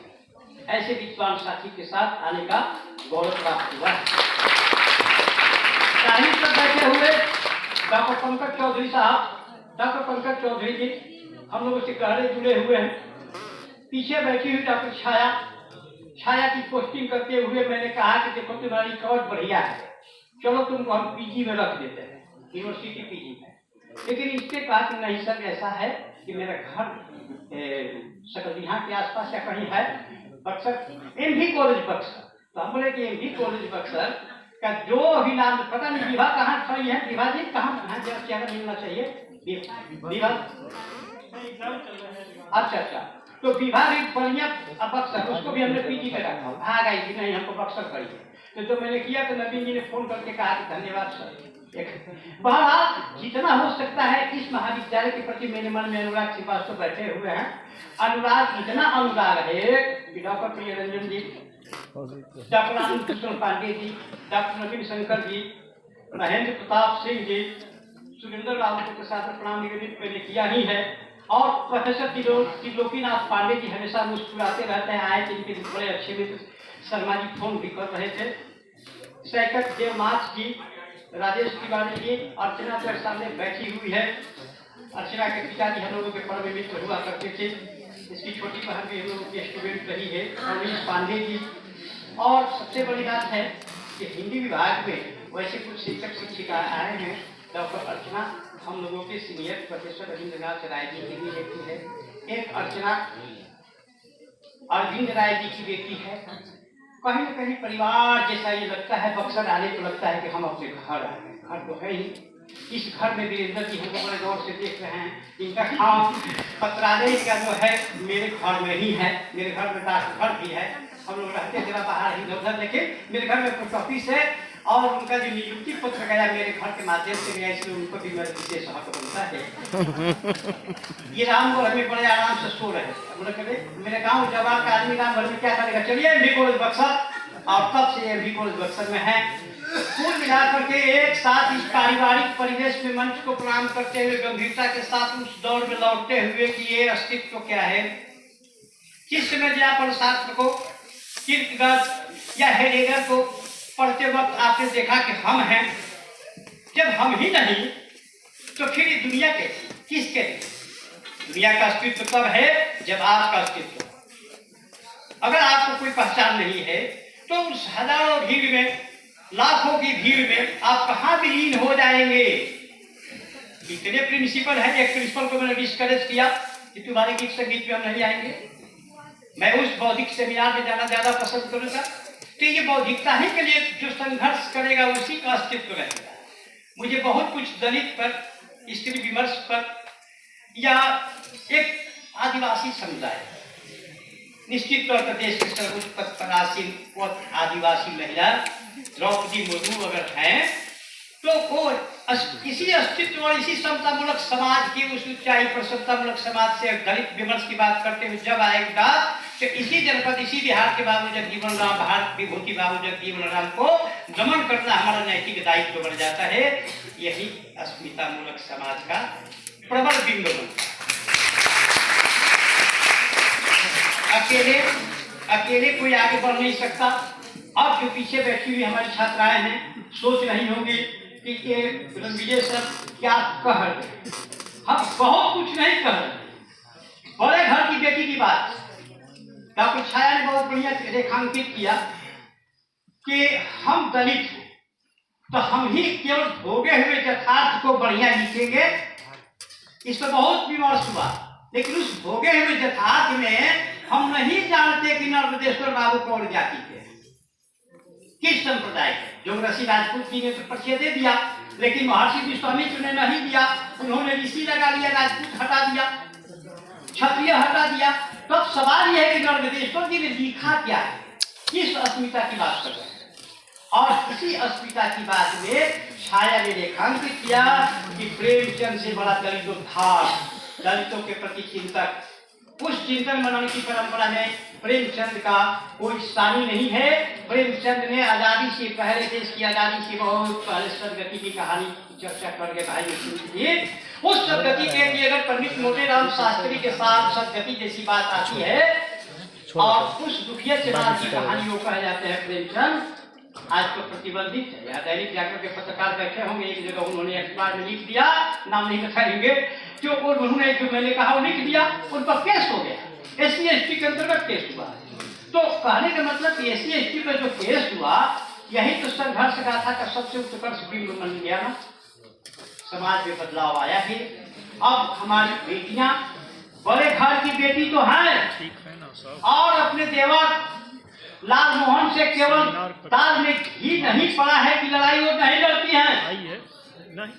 ऐसे विद्वान साथी के साथ आने का गौरव प्राप्त हुआ है। साहित्य पर बैठे हुए डॉक्टर पंकज चौधरी साहब, डॉक्टर पंकज चौधरी जी हम लोगों से गहरे जुड़े हुए हैं। पीछे बैठी हुई डॉक्टर छाया की पोस्टिंग करते हुए मैंने कहा कि देखो तुम्हारी रिकॉर्ड बढ़िया है, चलो तुमको हम पीजी में रख देते हैं, यूनिवर्सिटी पीजी में। लेकिन इसके कहा कि नहीं सर, ऐसा है कि मेरा घर सकलडीहा के आसपास या कहीं है, बक्सर एमवी कॉलेज बक्सर। तो हम बोले कि एमवी कॉलेज बक्सर का जो अभी नाम पता नहीं, विभा कहाँ खड़ी है, विभा जी कहाँ क्या मिलना चाहिए विभा? अच्छा, तो विभा भी बढ़िया बक्सर, उसको भी हमने पीजी में रखा। भाग आई कि नहीं हमको बक्सर करिए। तो मैंने किया तो नवीन जी ने फोन करके कहा कि धन्यवाद सर। बहरहाल जितना हो सकता है इस महाविद्यालय के प्रति मेरे मन में अनुराग श्रीवास्तव बैठे हुए हैं। अनुराग इतना अनुराग है कि डॉक्टर प्रियरंजन जी, डॉक्टर आनंद भूषण पांडे जी, डॉक्टर नवीन शंकर जी, महेंद्र प्रताप सिंह जी, सुरेंद्र राव के साथ प्रणाम निवेदित मैंने किया ही है। और प्रोफेसर त्रिलोकीनाथ पांडे जी हमेशा मुस्कुराते रहते हैं। आए थे इनके बड़े अच्छे मित्र शर्मा जी फोन भी कर रहे थे। सैकट देवनाथ जी, राजेश तिवारी जी, अर्चना तो सामने बैठी हुई है। अर्चना के पिताजी हम लोगों के परम मित्र हुआ करते थे। इसकी छोटी बहन भी हम लोगों की स्टूडेंट रही है, रमेश पांडे जी। और सबसे बड़ी बात है कि हिंदी विभाग में वैसे कुछ शिक्षक शिक्षिकाएं आए हैं। डॉक्टर अर्चना हम लोगों के सीनियर प्रोफेसर रविंद्रनाथ राय जी की भी बेटी है। एक अर्चना अरविंद राय जी की बेटी है। कहीं न कहीं परिवार जैसा ये लगता है। बक्सर आने को लगता है कि हम अपने घर आए। घर तो है ही। इस घर में वीरेंद्र जी हमको बड़े गौर से देख रहे हैं। इनका काम पत्रालय का जो है मेरे घर में ही है। मेरे घर में डाकघर भी है। हम लोग रहते हैं जरा बाहर ही उधर, लेकिन मेरे घर में पोस्ट ऑफिस है। और उनका जो नियुक्ति पत्र गया मेरे घर के माध्यम से गया, इसलिए उनको भी मेरा विशेष हक बनता है। ये राम को हमें बड़े आराम से सो रहे थे। मेरे गांव जवाब का आदमी राम भर में क्या करेगा, चलिए एमवी कॉलेज बक्सर। और तब से एमवी कॉलेज बक्सर में है। कुल मिलाकर के एक साथ इस पारिवारिक परिवेश में मंच को प्रणाम करते हुए गंभीरता के साथ उस दौर में लौटते हुए कि ये अस्तित्व क्या है। किस समय ज्ञापन शास्त्र को, किर्केगार्ड या हेडेगर को पढ़ते वक्त आपने देखा कि हम हैं। जब हम ही नहीं तो फिर ये दुनिया कैसी, किसके लिए? दुनिया का अस्तित्व तब है जब आपका अस्तित्व। अगर आपको कोई पहचान नहीं है तो उस हजारों भीड़ में, लाखों की भीड़ में आप कहाँ विलीन हो जाएंगे। इतने प्रिंसिपल है। एक प्रिंसिपल को मैंने डिस्करेज किया कि तुम्हारे गीत संगीत में हम नहीं आएंगे। मैं उस बौद्धिक सेमिनार में जाना ज्यादा पसंद करूंगा। तो ये बौद्धिकता ही के लिए जो संघर्ष करेगा उसी का अस्तित्व रहेगा। मुझे बहुत कुछ दलित पर, स्त्री विमर्श पर या एक आदिवासी समुदाय, निश्चित तौर पर देश के सर्वोच्च पद पर आसीन वो आदिवासी महिला द्रौपदी मुर्मू अगर हैं तो वो इसी अस्तित्व और इसी समतामूलक समाज की उस ऊंचाई पर समतामूलक समाज से दलित विमर्श की बात करते हुए जब आएगा तो इसी जनपद, इसी बिहार के बाबू जगजीवन राम, भारत विभूति बाबू जगजीवन राम को दमन करना हमारा नैतिक दायित्व बन जाता है। यही अस्मितामूलक समाज का प्रबल बिंदु बनता है। अकेले कोई आगे बढ़ नहीं सकता। अब जो पीछे बैठी हुई हमारी छात्राएं हैं सोच रही होंगी कि ये विजय सर क्या कह रहे। हम बहुत कुछ नहीं कह रहे। बड़े घर की बेटी की बात डॉक्टर छाया ने बहुत बढ़िया रेखांकित किया कि हम दलित हैं तो हम ही केवल भोगे हुए यथार्थ को बढ़िया लिखेंगे। इस पर बहुत विमर्श हुआ, लेकिन उस भोगे हुए यथार्थ में हम नहीं जानते कि नर्मदेश्वर बाबू कौन जाति के। किस संप्रदाय के? जो ऋषि राजपूत जी ने तो परिचय दे दिया, लेकिन महर्षि विश्वामित्र ने नहीं दिया। उन्होंने ऋषि लगा लिया, राजपूत हटा दिया, क्षत्रिय हटा दिया। तो अब सवाल यह है कि नर्मदेश्वर जी ने लिखा क्या है, किस अस्मिता की बात कर रहे हैं? और इसी अस्मिता की बात में छाया ने रेखांकित किया कि प्रेमचंद से बड़ा दलित उद्धार, दलितों के प्रति चिंतक, उस चिंतन मनन की परंपरा में प्रेमचंद का कोई सानी नहीं है। प्रेमचंद ने आजादी से पहले, देश की आजादी से बहुत पहले सदगति की कहानी चर्चा करके भाई सुनिए। उस सदगति के लिए अगर पंडित मोतीराम शास्त्री के साथ सदगति जैसी बात आती है और उस दुखिया चमार की कहानी को कहा जाते हैं प्रेमचंद, आज तो प्रतिबंधित है। या दैनिक जाकर के पत्रकार बैठे होंगे, एक जगह उन्होंने अखबार में लिख दिया, नाम नहीं बताएंगे, जो उन्होंने जो मैंने कहा वो लिख दिया, उन पर केस हो गया, SC ST के अंतर्गत केस हुआ। तो कहने का मतलब SC ST पर जो केस हुआ, यही तो संघर्ष गाथा का सबसे उत्कर्ष बिंब बन गया ना। समाज में बदलाव आया है। अब हमारी बेटियां बड़े घर की बेटी तो हैं और अपने देवर लाल मोहन से केवल दाल में घी नहीं पड़ा है कि लड़ाई वो नहीं लड़ती हैं।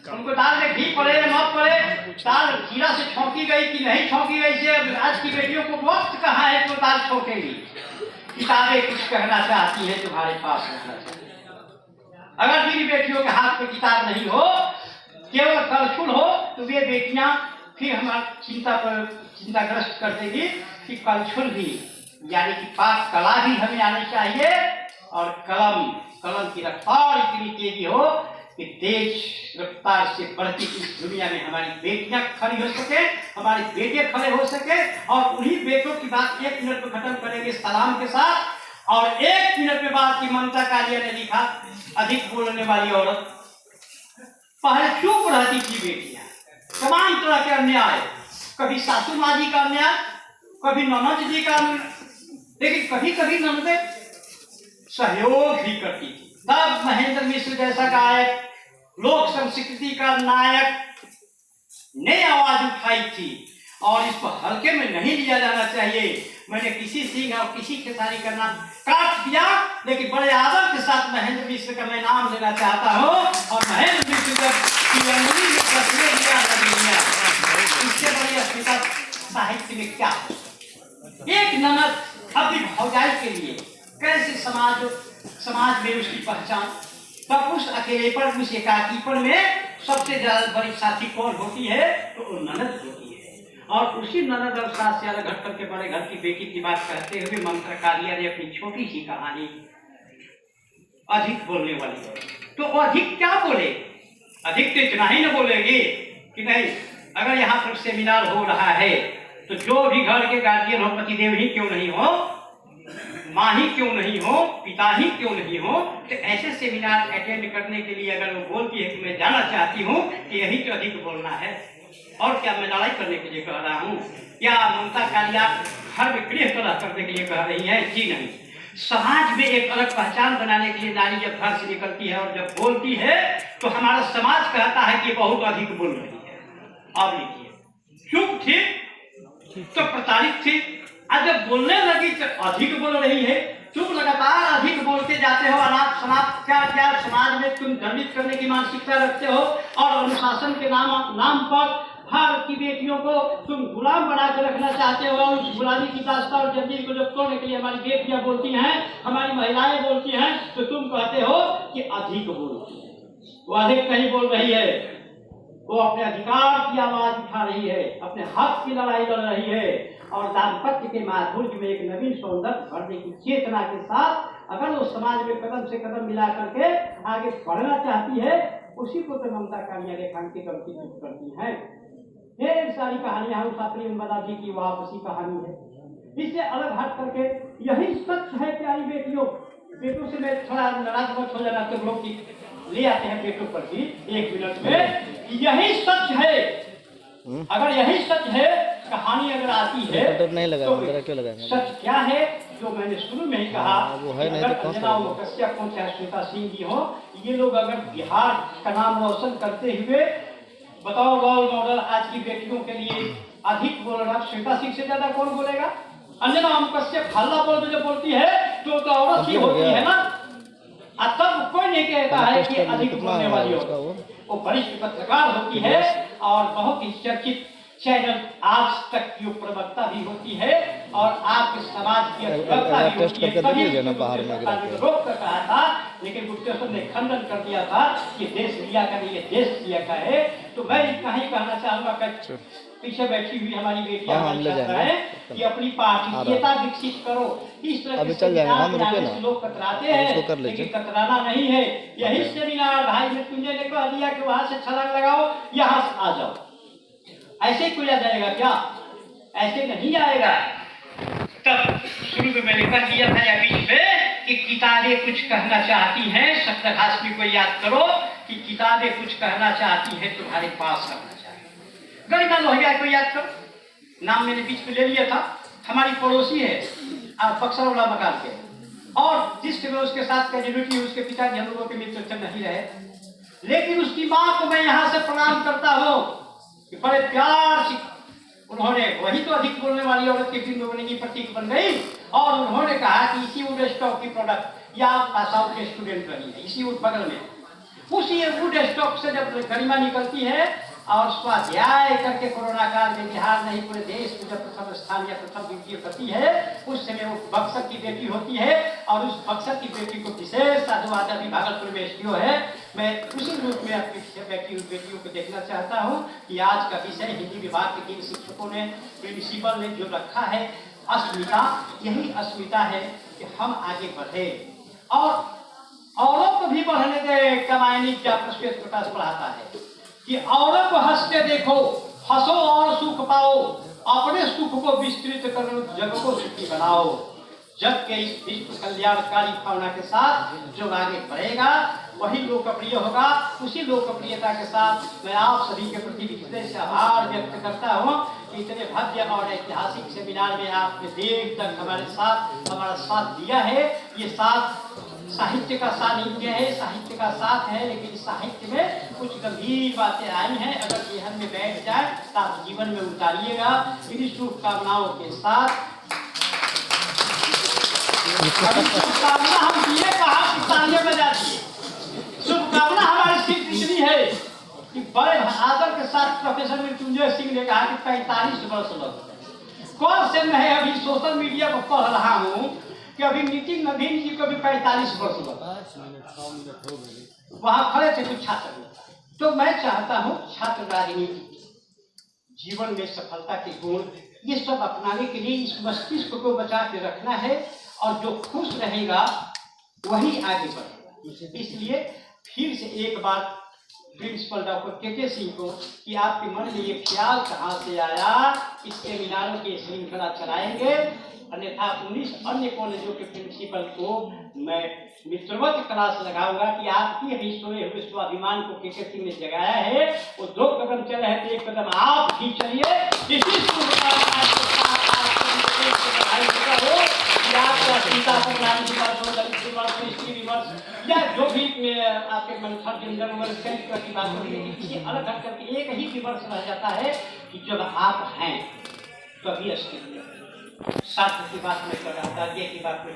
उनको दाल में घी पड़े या न पड़े, दाल जीरा से छौंकी गई कि नहीं छौंकी गई से आज की बेटियों को वक्त कहाँ है तो दाल छौंकेगी। किताबें कुछ कहना चाहती है तुम्हारे पास रहना चाहिए। अगर मेरी बेटियों के हाथ में किताब नहीं हो, केवल कलछुल हो, तो वे बेटियां फिर हमारी चिंताग्रस्त कर देगी कि कलछुल भी यानी कि पाक कला भी हमें आनी चाहिए और कलम की रफ्तार इतनी तेजी हो कि तेज रफ्तार से बढ़ती इस दुनिया में हमारी बेटियां खड़ी हो सके, हमारे बेटे खड़े हो सके। और उन्हीं बेटों की बात 1 मिनट में खत्म करेंगे सलाम के साथ। और 1 मिनट में बात की ममता कालिया ने लिखा, अधिक बोलने वाली औरत पहले चुप रहती थी बेटियां, तमाम तरह के अन्याय, कभी सासू माँ जी का अन्याय, कभी ननद जी का, लेकिन कभी कभी ननदे सहयोग भी करती थी। तब महेंद्र मिश्र जैसा गायक, लोक संस्कृति का नायक ने आवाज उठाई थी और इसको हल्के में नहीं लिया जाना चाहिए। मैंने किसी सिंह और किसी खेसारी का नाम काट दिया, लेकिन बड़े आदर के साथ महेंद्र मिश्र का मैं नाम लेना चाहता हूँ। और महेंद्र मिश्र का इससे बड़ी अस्मिता साहित्य में क्या? एक ननद अपनी भौजाई के लिए कैसे समाज में उसकी पहचान, तब उस अकेलेपन, उस एकाकीपन में सबसे ज्यादा बड़ी साथी कौन होती है? तो वो ननद होती है। और उसी ननद और सास से अलग हट करके बड़े घर की बेटी की बात करते हुए मंत्र कालिया ने अपनी छोटी सी कहानी अधिक बोलने वाली है। तो वो अधिक क्या बोले? अधिक तो इतना ही न बोलेगी कि नहीं, अगर यहाँ पर सेमिनार हो रहा है तो जो भी घर के गार्जियन हो, पतिदेव ही क्यों नहीं हो, माँ ही क्यों नहीं हो, पिता ही क्यों नहीं हो, तो ऐसे सेमिनार अटेंड करने के लिए अगर वो बोलती है कि मैं जाना चाहती हूँ कि यही तो अधिक बोलना है, और क्या मैं लड़ाई करने के लिए कह रहा हूँ? क्या ममता कालिया घर में गृह कलह करने के लिए कह रही है? जी नहीं। समाज में एक अलग पहचान बनाने के लिए नारी जब घर से निकलती है और जब बोलती है तो हमारा समाज कहता है कि बहुत अधिक बोल रही है। अब लिखिए, चुप थी तो प्रताड़ित थी, आज जब बोलने लगी तो अधिक बोल रही है। चुप लगातार अधिक बोलते जाते हो, अनाथ समाज क्या समाज में तुम दंडित करने की मानसिकता रखते हो और अनुशासन के नाम पर भारत की बेटियों को तुम गुलाम बना कर रखना चाहते हो। और उस गुलामी की दास्तां और जंजीर को जब तोड़ने के लिए हमारी बेटियां बोलती हैं, हमारी महिलाएं बोलती हैं, तो तुम कहते हो कि अधिक बोलती है। वो अधिक नहीं बोल रही है, वो अपने अधिकार की आवाज उठा रही है, अपने हक की लड़ाई लड़ रही है। और दाम्पत्य के माधुर्य में एक नवीन सौंदर्य भरने की चेतना के साथ अगर वो समाज में कदम से कदम मिला करके आगे बढ़ना चाहती है, उसी को तो ममता कालिया रेखांकित करती है। ढेर सारी कहानियां हैं, प्रेमवदा जी की वापसी कहानी है। इससे अलग हट करके यही सच है प्यारी बेटियों। बेटों से मैं थोड़ा नाराज मत हो जाना, तो लोग ले आते हैं बेटों पर भी 1 मिनट में। यही सच है, अगर यही सच है, कहानी अगर आती है नहीं लगा, तो क्यों लगा? सच क्या है जो मैंने शुरू में ही कहा, वो है नहीं तो कौन सा कश्यप हो चाहे श्वेता सिंह जी हो, ये लोग अगर बिहार का नाम रोशन करते हुए बताओ रोल मॉडल आज की बेटियों के लिए अधिक बोल रहा, श्वेता सिंह से ज्यादा कौन बोलेगा? अंजना हम कश्यप हल्ला बोल जो बोलती है तो औरत ही होती है ना। तब कोई नहीं कहता है कि अधिक बोलने वाली हो। वो वरिष्ठ पत्रकार होती है और बहुत ही चर्चित चैनल आज तक की प्रवक्ता भी होती है और आपके समाज की अधिवक्ता भी होती है। कभी रोक कर कहा था, लेकिन गुप्तेश्वर ने खंडन कर दिया था कि देश लिया का नहीं, ये देश लिया का है। तो मैं इतना ही कहना चाहूंगा कि पीछे बैठी हुई हमारी बेटियां है कि अपनी पार्टीयता विकसित करो। इस तरह के लोग कतराते हैं, लेकिन कतराना नहीं है। यही सेमिनार भाई मृत्युंजय ने कह दिया कि वहां से छलांग लगाओ, यहाँ से आ जाओ। ऐसे ही खुला जाएगा क्या? ऐसे नहीं आएगा। तब शुरू में मैंने कह दिया था या बीच में कि किताबें कुछ कहना चाहती हैं। सप्तहाष्टमी को याद करो कि किताबें कुछ कहना चाहती हैं, तुम्हारे पास करना चाहिए। गरिमा लोहिया को याद करो, नाम मैंने बीच में ले लिया था। हमारी पड़ोसी है बक्सर वाला मकान के, और जिस समय उसके साथ कैजुअलिटी उसके पिताजी हम लोगों के मित्र नहीं रहे, लेकिन उसकी माँ को मैं यहाँ से प्रणाम करता हूँ कि बड़े प्यार से उन्होंने, वही तो अधिक बोलने वाली औरत की फिल्म बनने की प्रतीक बन गई, और उन्होंने कहा कि इसी वुड स्टॉक की प्रोडक्ट या पास आउट के स्टूडेंट रही है, इसी वुड बगल में, उसी वुड स्टॉक से जब गरिमा निकलती है और स्वाध्याय करके कोरोना काल में बिहार नहीं पूरे देश में जब प्रथम स्थान या प्रथम द्वितीय करती है, उस समय वो बक्सर की बेटी होती है। और उस बक्सर की बेटी को विशेष साधुवाद अभी भागलपुर में एसडीओ है। मैं उसी रूप में अपनी बेटियों को देखना चाहता हूँ कि आज का विषय हिंदी विभाग के 3 शिक्षकों ने, प्रिंसिपल ने जो रखा है अस्मिता, यही अस्मिता है कि हम आगे बढ़े और औरों को भी बढ़ने दे। कमायनी क्या प्रश्वेत प्रकाश पढ़ाता है कि औरों को हंसते देखो, हंसो और सुख पाओ, अपने सुख को विस्तृत करो, जग को सुखी बनाओ। जग के इस विश्व कल्याणकारी भावना के साथ जो आगे बढ़ेगा वही लोकप्रिय होगा। उसी लोकप्रियता के साथ मैं आप सभी के प्रति हृदय से आभार व्यक्त करता हूँ कि इतने भव्य और ऐतिहासिक सेमिनार में आपने देर तक हमारा साथ दिया है। ये साथ साहित्य का सानिध्य है, साहित्य का साथ है, लेकिन साहित्य में कुछ गंभीर बातें आई हैं। अगर जीवन में बैठ जाए तो आप जीवन में उतारिएगा। इन्हीं शुभकामनाओं के साथ शुभकामना हम ये कहा कि तालियां बजा दिए। शुभकामना हमारी सिर्फ इतनी है कि बड़े आदर के साथ प्रोफेसर मृत्युंजय सिंह ने कहा कि 45 वर्ष लग। कौन से मैं अभी सोशल मीडिया पर पढ़ रहा हूँ कि अभी नितिन नवीन जी को भी 45 वर्ष लगा, वहां खड़े थे कुछ छात्र। तो मैं चाहता हूँ छात्र राजनीति, जीवन में सफलता के गुण, ये सब अपनाने के लिए इस मस्तिष्क को बचा के रखना है, और जो खुश रहेगा वही आगे बढ़ेगा। इसलिए फिर से एक बार प्रिंसिपल डॉक्टर के सिंह को कि आपके मन में ये ख्याल कहाँ से आया, इस सेमिनारों की श्रृंखला चलाएंगे। अन्यथा 19 अन्य कॉलेजों के प्रिंसिपल को मैं मित्रवत क्लास लगाऊंगा कि आपकी ही सोए हुए स्वाभिमान को के सिंह ने जगाया है। वो 2 कदम चले हैं तो 1 कदम आप भी चलिए। इसी या जो भी आपके मंथन की बात किसी अलग हट करके एक ही विवर्ष रह जाता है कि जब आप हैं तभी अस्तित्व। शास्त्र की बात में कर रहा था, की बात में